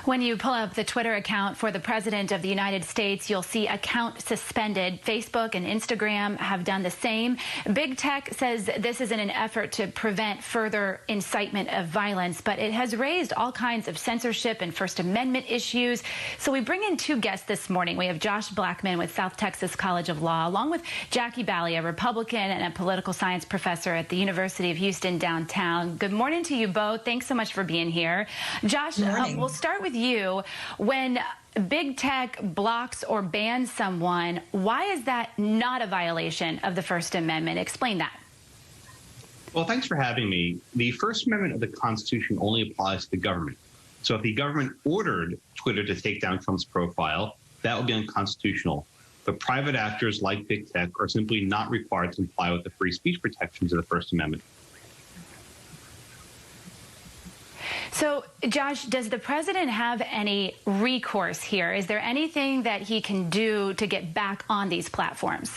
When you pull up the Twitter account for the President of the United States, you'll see account suspended. Facebook and Instagram have done the same. Big Tech says this is in an effort to prevent further incitement of violence, but it has raised all kinds of censorship and First Amendment issues. So we bring in two guests this morning. We have Josh Blackman with South Texas College of Law, along with Jackie Bally, a Republican and a political science professor at the University of Houston downtown. Good morning to you both. Thanks so much for being here. Josh, we'll start with you. When Big Tech blocks or bans someone, why is that not a violation of the First Amendment? Explain that. Well, thanks for having me. The First Amendment of the Constitution only applies to the government. So if the government ordered Twitter to take down Trump's profile, that would be unconstitutional. But private actors like Big Tech are simply not required to comply with the free speech protections of the First Amendment. So, Josh, does the president have any recourse here? Is there anything that he can do to get back on these platforms?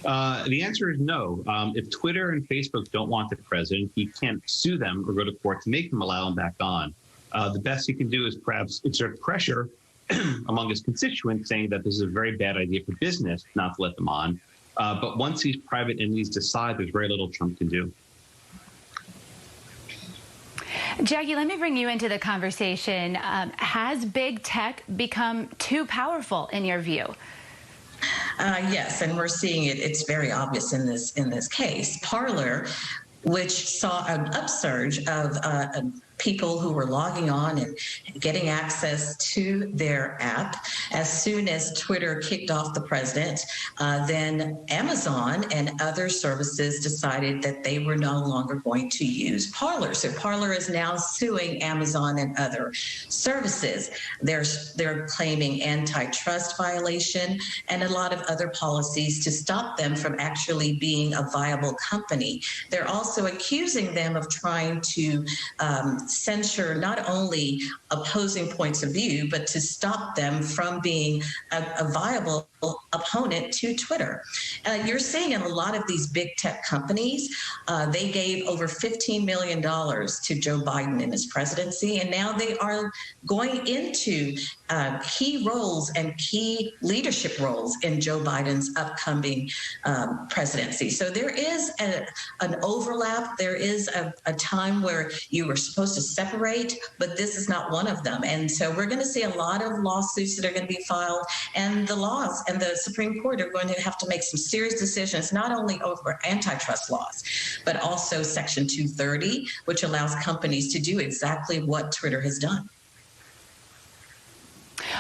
The answer is no. If Twitter and Facebook don't want the president, he can't sue them or go to court to make them allow him back on. The best he can do is perhaps exert pressure among his constituents, saying that this is a very bad idea for business not to let them on. But once these private entities decide, there's very little Trump can do. Jackie, let me bring you into the conversation. Has Big Tech become too powerful in your view? Yes, and we're seeing it. It's very obvious in this case. Parler, which saw an upsurge of people who were logging on and getting access to their app. As soon as Twitter kicked off the president, then Amazon and other services decided that they were no longer going to use Parler. So Parler is now suing Amazon and other services. They're claiming antitrust violation and a lot of other policies to stop them from actually being a viable company. They're also accusing them of trying to censure not only opposing points of view, but to stop them from being a viable opponent to Twitter. You're seeing in a lot of these big tech companies, they gave over $15 million to Joe Biden in his presidency, and now they are going into key roles and key leadership roles in Joe Biden's upcoming presidency. So there is an overlap. There is a time where you were supposed to separate, but this is not one of them. And so we're going to see a lot of lawsuits that are going to be filed, and the laws and the Supreme Court are going to have to make some serious decisions, not only over antitrust laws, but also Section 230, which allows companies to do exactly what Twitter has done.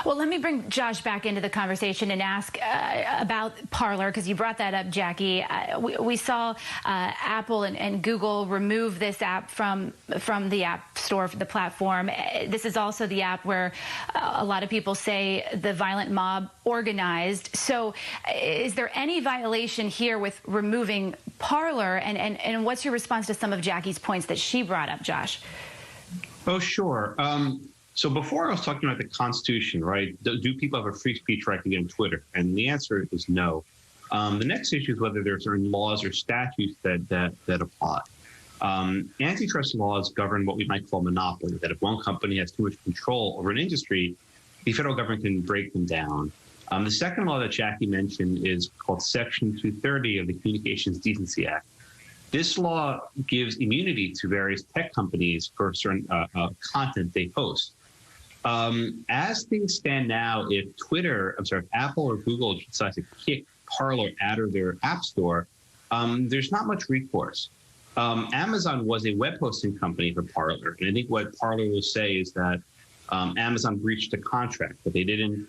Well, let me bring Josh back into the conversation and ask about Parler, because you brought that up, Jackie. We saw Apple and Google remove this app from the App Store, the platform. This is also the app where a lot of people say the violent mob organized. So is there any violation here with removing Parler? And what's your response to some of Jackie's points that she brought up, Josh? Oh, sure. So before I was talking about the Constitution, right? Do people have a free speech right to get on Twitter? And the answer is no. The next issue is whether there are certain laws or statutes that apply. Antitrust laws govern what we might call monopoly, that if one company has too much control over an industry, the federal government can break them down. The second law that Jackie mentioned is called Section 230 of the Communications Decency Act. This law gives immunity to various tech companies for certain content they post. As things stand now, if Apple or Google decides to kick Parler out of their app store, there's not much recourse. Amazon was a web hosting company for Parler, and I think what Parler will say is that Amazon breached a contract, but they didn't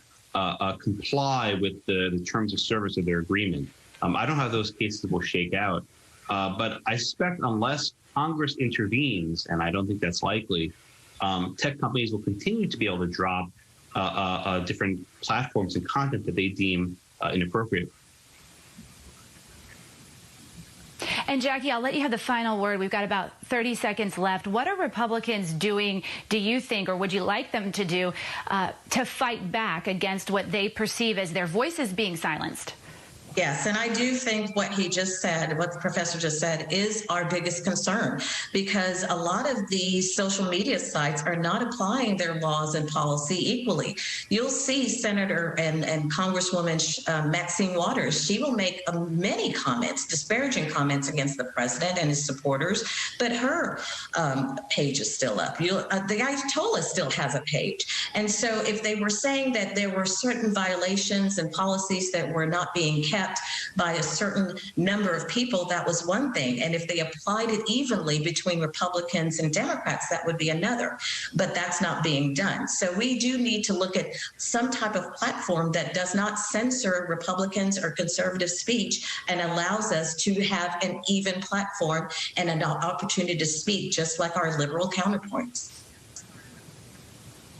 comply with the terms of service of their agreement. I don't know how those cases will shake out, but I suspect unless Congress intervenes, and I don't think that's likely, tech companies will continue to be able to drop different platforms and content that they deem inappropriate. And Jackie, I'll let you have the final word. We've got about 30 seconds left. What are Republicans doing, do you think, or would you like them to do, to fight back against what they perceive as their voices being silenced? Yes, and I do think what he just said, what the professor just said, is our biggest concern, because a lot of these social media sites are not applying their laws and policy equally. You'll see Senator and Congresswoman Maxine Waters. She will make many comments, disparaging comments against the president and his supporters, but her page is still up. The Ayatollah still has a page. And so if they were saying that there were certain violations and policies that were not being kept by a certain number of people, that was one thing. And if they applied it evenly between Republicans and Democrats, that would be another. But that's not being done. So we do need to look at some type of platform that does not censor Republicans or conservative speech and allows us to have an even platform and an opportunity to speak just like our liberal counterparts.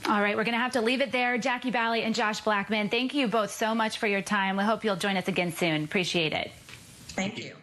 All right, we're going to have to leave it there. Jackie Bally and Josh Blackman, thank you both so much for your time. We hope you'll join us again soon. Appreciate it. Thank you.